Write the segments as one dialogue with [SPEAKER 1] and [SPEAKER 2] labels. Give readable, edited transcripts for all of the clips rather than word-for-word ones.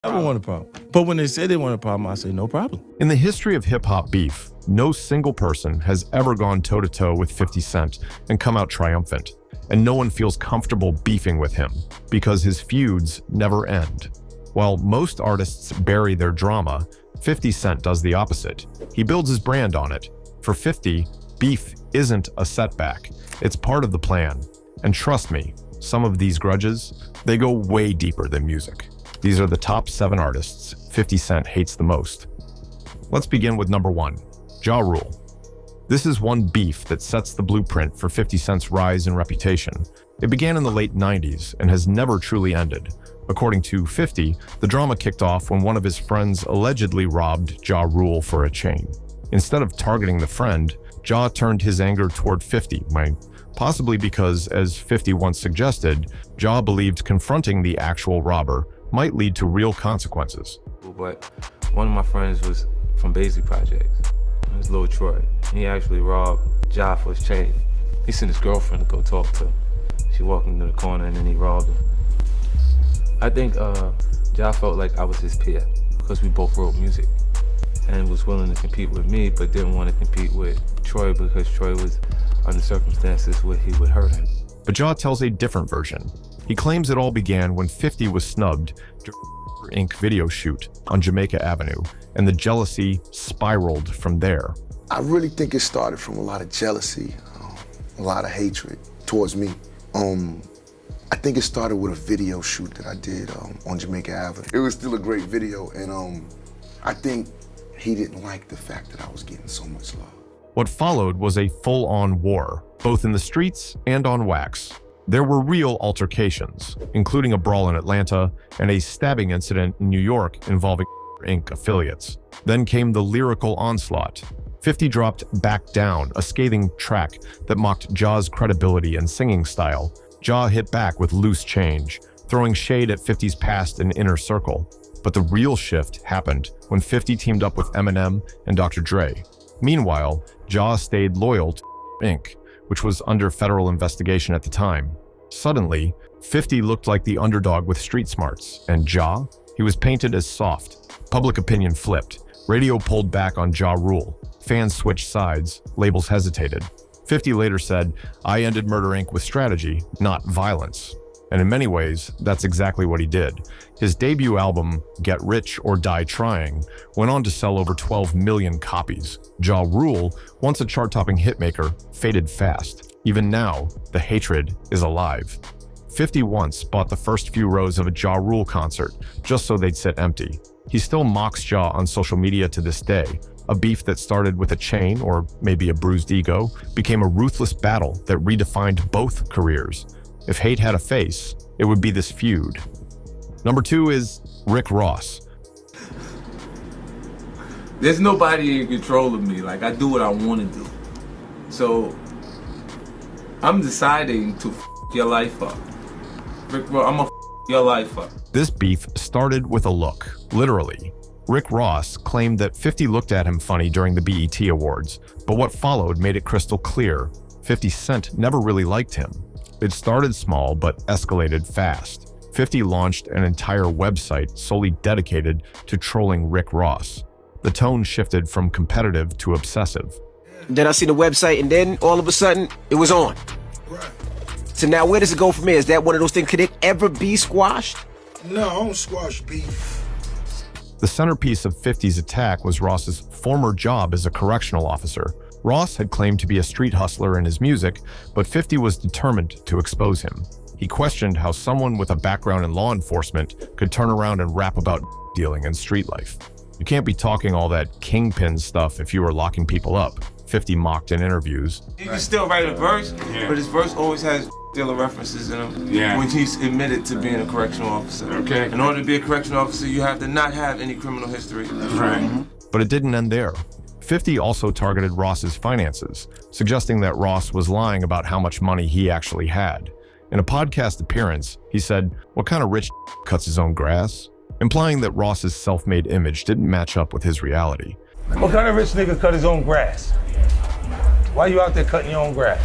[SPEAKER 1] I don't want a problem. But when they say they want a problem, I say no problem.
[SPEAKER 2] In the history of hip-hop beef, no single person has ever gone toe-to-toe with 50 Cent and come out triumphant. And no one feels comfortable beefing with him because his feuds never end. While most artists bury their drama, 50 Cent does the opposite. He builds his brand on it. For 50, beef isn't a setback. It's part of the plan. And trust me, some of these grudges, they go way deeper than music. These are the top 7 artists 50 Cent hates the most. Let's begin with number 1, Ja Rule. This is one beef that sets the blueprint for 50 Cent's rise in reputation. It began in the late 90s and has never truly ended. According to 50, the drama kicked off when one of his friends allegedly robbed Ja Rule for a chain. Instead of targeting the friend, Ja turned his anger toward 50, possibly because, as 50 once suggested, Ja believed confronting the actual robber might lead to real consequences.
[SPEAKER 3] But one of my friends was from Baisley Projects. His little Troy. He actually robbed Ja for his chain. He sent his girlfriend to go talk to him. She walked into the corner and then he robbed him. I think Ja felt like I was his peer because we both wrote music and was willing to compete with me, but didn't want to compete with Troy because Troy was under circumstances where he would hurt him.
[SPEAKER 2] But Ja tells a different version. He claims it all began when 50 was snubbed during an Inc. video shoot on Jamaica Avenue, and the jealousy spiraled from there.
[SPEAKER 4] I really think it started from a lot of jealousy, a lot of hatred towards me. I think it started with a video shoot that I did on Jamaica Avenue. It was still a great video, and I think he didn't like the fact that I was getting so much love.
[SPEAKER 2] What followed was a full-on war, both in the streets and on wax. There were real altercations, including a brawl in Atlanta and a stabbing incident in New York involving Inc. affiliates. Then came the lyrical onslaught. 50 dropped Back Down, a scathing track that mocked Ja's credibility and singing style. Ja hit back with Loose Change, throwing shade at 50's past and inner circle. But the real shift happened when 50 teamed up with Eminem and Dr. Dre. Meanwhile, Ja stayed loyal to Inc., which was under federal investigation at the time. Suddenly, 50 looked like the underdog with street smarts, and Ja, he was painted as soft. Public opinion flipped. Radio pulled back on Ja Rule. Fans switched sides. Labels hesitated. 50 later said, "I ended Murder Inc. with strategy, not violence." And in many ways, that's exactly what he did. His debut album, Get Rich or Die Trying, went on to sell over 12 million copies. Ja Rule, once a chart-topping hitmaker, faded fast. Even now, the hatred is alive. 50 once bought the first few rows of a Ja Rule concert, just so they'd sit empty. He still mocks Ja on social media to this day. A beef that started with a chain, or maybe a bruised ego, became a ruthless battle that redefined both careers. If hate had a face, it would be this feud. Number 2 is Rick Ross.
[SPEAKER 3] There's nobody in control of me. Like, I do what I want to do. So, I'm deciding to your life up. Rick Ross, I'm gonna your life up.
[SPEAKER 2] This beef started with a look, literally. Rick Ross claimed that 50 looked at him funny during the BET Awards, but what followed made it crystal clear. 50 Cent never really liked him. It started small but escalated fast. 50 launched an entire website solely dedicated to trolling Rick Ross. The tone shifted from competitive to obsessive.
[SPEAKER 5] Then I see the website, and then all of a sudden, it was on.
[SPEAKER 6] Right.
[SPEAKER 5] So now where does it go from here? Is that one of those things, could it ever be squashed?
[SPEAKER 6] No, I don't squash beef.
[SPEAKER 2] The centerpiece of 50's attack was Ross's former job as a correctional officer. Ross had claimed to be a street hustler in his music, but 50 was determined to expose him. He questioned how someone with a background in law enforcement could turn around and rap about dealing and street life. You can't be talking all that kingpin stuff if you were locking people up, 50 mocked in interviews.
[SPEAKER 3] You can still write a verse, but his verse always has dealer references in him when he's admitted to being a correctional officer.
[SPEAKER 7] Okay.
[SPEAKER 3] In order to be a correctional officer, you have to not have any criminal history.
[SPEAKER 7] That's right.
[SPEAKER 2] But it didn't end there. 50 also targeted Ross's finances, suggesting that Ross was lying about how much money he actually had. In a podcast appearance, he said, "What kind of rich cuts his own grass?" implying that Ross's self-made image didn't match up with his reality.
[SPEAKER 1] What kind of rich nigga cut his own grass? Why you out there cutting your own grass?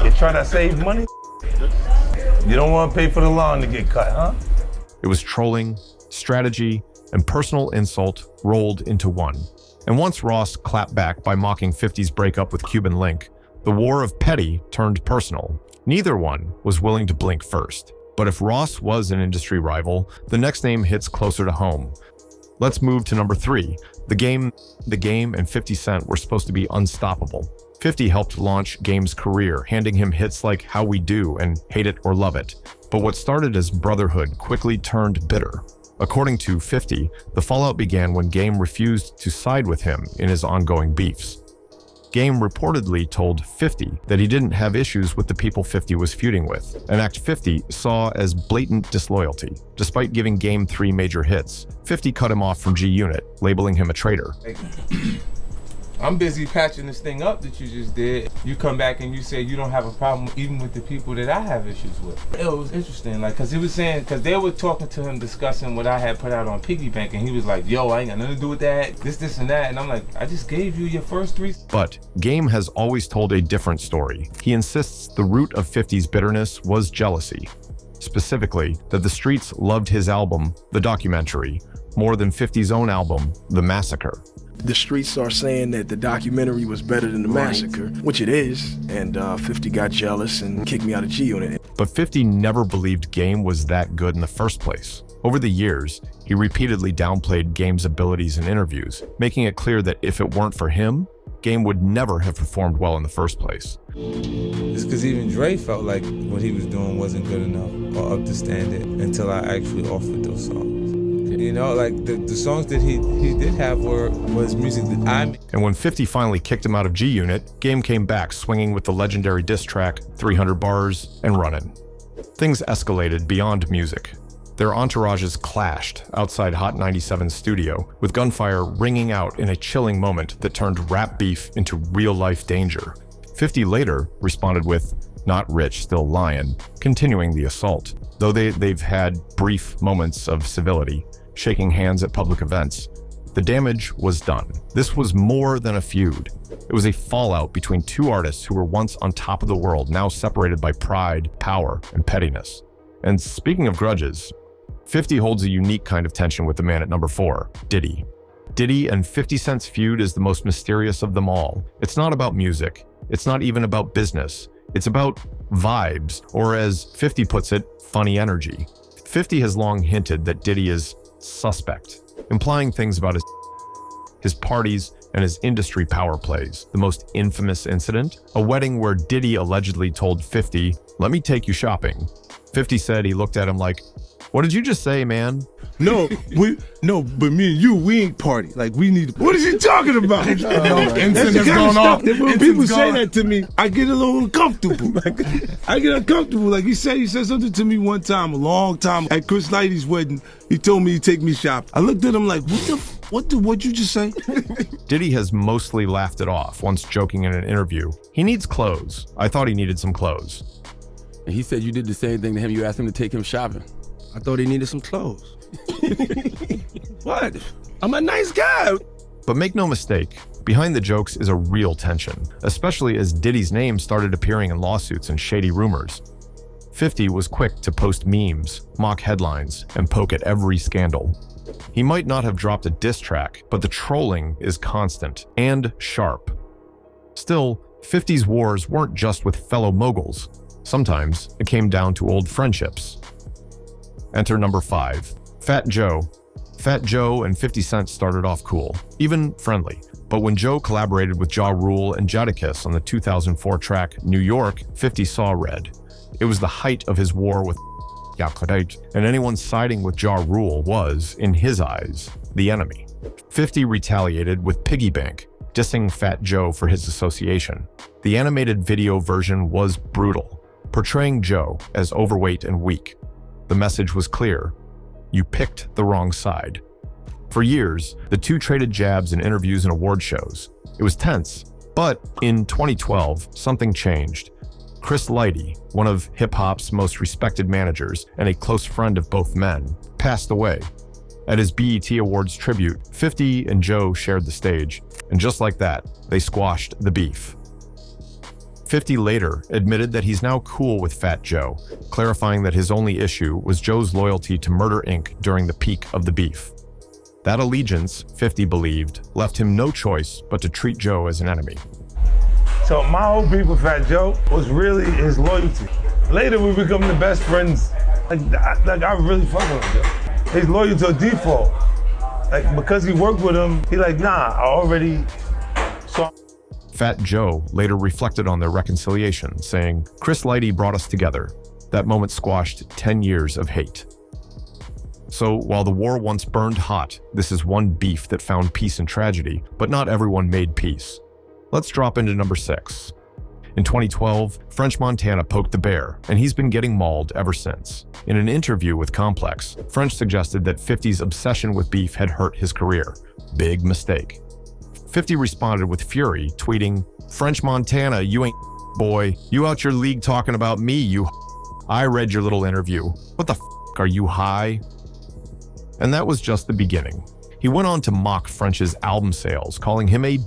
[SPEAKER 1] You trying to save money? You don't want to pay for the lawn to get cut, huh?
[SPEAKER 2] It was trolling, strategy, and personal insult rolled into one. And once Ross clapped back by mocking 50's breakup with Cuban Link, the war of petty turned personal. Neither one was willing to blink first. But if Ross was an industry rival, the next name hits closer to home. Let's move to number 3. The Game and 50 Cent were supposed to be unstoppable. 50 helped launch Game's career, handing him hits like How We Do and Hate It or Love It. But what started as brotherhood quickly turned bitter. According to 50, the fallout began when Game refused to side with him in his ongoing beefs. Game reportedly told 50 that he didn't have issues with the people 50 was feuding with, an act 50 saw as blatant disloyalty. Despite giving Game 3 major hits, 50 cut him off from G-Unit, labeling him a traitor.
[SPEAKER 3] I'm busy patching this thing up that you just did. You come back and you say you don't have a problem even with the people that I have issues with. It was interesting, like, cause he was saying, cause they were talking to him discussing what I had put out on Piggy Bank, and he was like, yo, I ain't got nothing to do with that, this and that. And I'm like, I just gave you your first 3.
[SPEAKER 2] But Game has always told a different story. He insists the root of 50's bitterness was jealousy. Specifically, that the streets loved his album, The Documentary, more than 50's own album, The Massacre.
[SPEAKER 7] The streets are saying that the documentary was better than the massacre, which it is, and 50 got jealous and kicked me out of G-Unit.
[SPEAKER 2] But 50 never believed Game was that good in the first place. Over the years, he repeatedly downplayed Game's abilities in interviews, making it clear that if it weren't for him, Game would never have performed well in the first place.
[SPEAKER 3] It's because even Dre felt like what he was doing wasn't good enough or up to standard until I actually offered those songs. You know, like the songs that he did have was music that I made.
[SPEAKER 2] And when 50 finally kicked him out of G-Unit, Game came back swinging with the legendary diss track, 300 Bars and Runnin'. Things escalated beyond music. Their entourages clashed outside Hot 97's studio, with gunfire ringing out in a chilling moment that turned rap beef into real-life danger. 50 later responded with, "Not rich, still lying," continuing the assault. Though they've had brief moments of civility, shaking hands at public events, the damage was done. This was more than a feud. It was a fallout between two artists who were once on top of the world, now separated by pride, power, and pettiness. And speaking of grudges, 50 holds a unique kind of tension with the man at number 4, Diddy. Diddy and 50 Cent's feud is the most mysterious of them all. It's not about music. It's not even about business. It's about vibes, or as 50 puts it, funny energy. 50 has long hinted that Diddy is suspect, implying things about his parties and his industry power plays. The most infamous incident? A wedding where Diddy allegedly told 50, "Let me take you shopping." 50 said he looked at him like, "What did you just say, man?"
[SPEAKER 8] No, but me and you, we ain't party. Like, we need to. What is he talking about? That's the kind of stuff that when people say that to me, I get a little uncomfortable. I get uncomfortable. Like he said something to me one time, a long time, at Chris Lighty's wedding. He told me he'd take me shopping. I looked at him like, what'd you just say?
[SPEAKER 2] Diddy has mostly laughed it off, once joking in an interview. He needs clothes. I thought he needed some clothes.
[SPEAKER 9] And he said you did the same thing to him. You asked him to take him shopping.
[SPEAKER 8] I thought he needed some clothes. What? I'm a nice guy.
[SPEAKER 2] But make no mistake, behind the jokes is a real tension, especially as Diddy's name started appearing in lawsuits and shady rumors. 50 was quick to post memes, mock headlines, and poke at every scandal. He might not have dropped a diss track, but the trolling is constant and sharp. Still, 50's wars weren't just with fellow moguls. Sometimes it came down to old friendships. Enter number 5, Fat Joe. Fat Joe and 50 Cent started off cool, even friendly. But when Joe collaborated with Ja Rule and Jadakiss on the 2004 track New York, 50 saw red. It was the height of his war with and anyone siding with Ja Rule was, in his eyes, the enemy. 50 retaliated with Piggy Bank, dissing Fat Joe for his association. The animated video version was brutal, portraying Joe as overweight and weak. The message was clear: you picked the wrong side. For years, the two traded jabs in interviews and award shows. It was tense, but in 2012, something changed. Chris Lighty, one of hip-hop's most respected managers and a close friend of both men, passed away. At his BET Awards tribute, 50 and Joe shared the stage, and just like that, they squashed the beef. 50 later admitted that he's now cool with Fat Joe, clarifying that his only issue was Joe's loyalty to Murder Inc. during the peak of the beef. That allegiance, 50 believed, left him no choice but to treat Joe as an enemy.
[SPEAKER 1] So my whole beef with Fat Joe was really his loyalty. Later we become the best friends. Like I really fuck with him, Joe. He's loyal to a default. Like because he worked with him, he like, nah, I already saw.
[SPEAKER 2] Fat Joe later reflected on their reconciliation, saying, "Chris Lighty brought us together. That moment squashed 10 years of hate." So while the war once burned hot, this is one beef that found peace in tragedy, but not everyone made peace. Let's drop into number 6. In 2012, French Montana poked the bear, and he's been getting mauled ever since. In an interview with Complex, French suggested that 50's obsession with beef had hurt his career. Big mistake. 50 responded with fury, tweeting, "French Montana, you ain't boy. You out your league talking about me, you I read your little interview. What the are you high?" And that was just the beginning. He went on to mock French's album sales, calling him a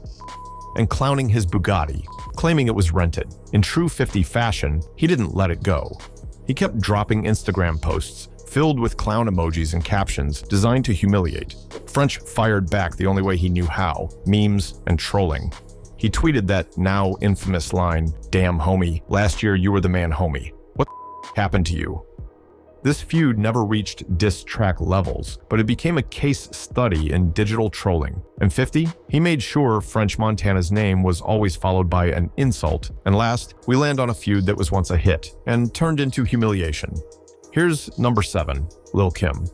[SPEAKER 2] and clowning his Bugatti, claiming it was rented. In true 50 fashion, he didn't let it go. He kept dropping Instagram posts filled with clown emojis and captions designed to humiliate. French fired back the only way he knew how, memes and trolling. He tweeted that now infamous line, "Damn homie, last year you were the man homie. What happened to you?" This feud never reached diss track levels, but it became a case study in digital trolling. And 50, he made sure French Montana's name was always followed by an insult. And last, we land on a feud that was once a hit and turned into humiliation. Here's number 7, Lil' Kim.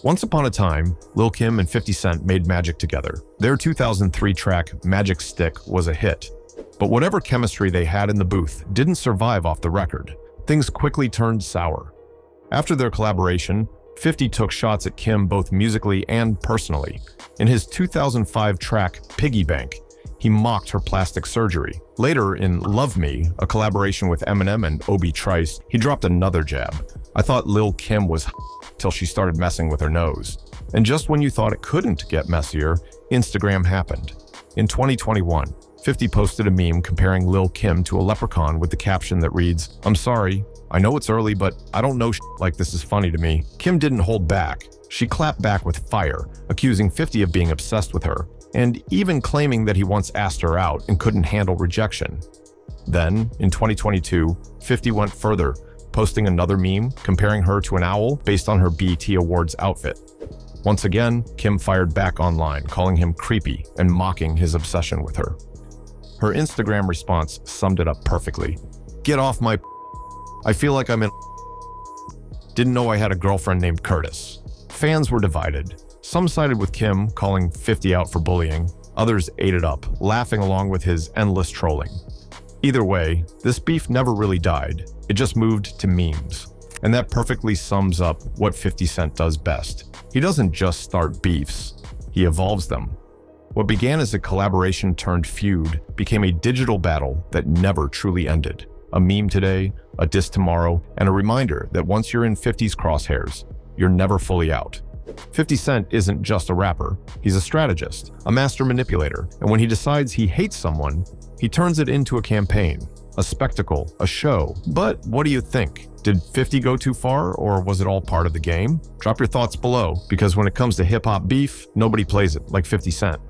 [SPEAKER 2] Once upon a time, Lil' Kim and 50 Cent made magic together. Their 2003 track, Magic Stick, was a hit. But whatever chemistry they had in the booth didn't survive off the record. Things quickly turned sour. After their collaboration, 50 took shots at Kim both musically and personally. In his 2005 track, Piggy Bank, he mocked her plastic surgery. Later, in Love Me, a collaboration with Eminem and Obi Trice, he dropped another jab. "I thought Lil' Kim was till she started messing with her nose." And just when you thought it couldn't get messier, Instagram happened. In 2021, 50 posted a meme comparing Lil' Kim to a leprechaun with the caption that reads, "I'm sorry, I know it's early, but I don't know like this is funny to me." Kim didn't hold back. She clapped back with fire, accusing 50 of being obsessed with her, and even claiming that he once asked her out and couldn't handle rejection. Then, in 2022, 50 went further, posting another meme comparing her to an owl based on her BET Awards outfit. Once again, Kim fired back online, calling him creepy and mocking his obsession with her. Her Instagram response summed it up perfectly. "Get off my I feel like I'm in Didn't know I had a girlfriend named Curtis." Fans were divided. Some sided with Kim, calling 50 out for bullying. Others ate it up, laughing along with his endless trolling. Either way, this beef never really died. It just moved to memes. And that perfectly sums up what 50 Cent does best. He doesn't just start beefs, he evolves them. What began as a collaboration turned feud became a digital battle that never truly ended. A meme today, a diss tomorrow, and a reminder that once you're in 50's crosshairs, you're never fully out. 50 Cent isn't just a rapper, he's a strategist, a master manipulator, and when he decides he hates someone, he turns it into a campaign, a spectacle, a show. But what do you think? Did 50 go too far, or was it all part of the game? Drop your thoughts below, because when it comes to hip-hop beef, nobody plays it like 50 Cent.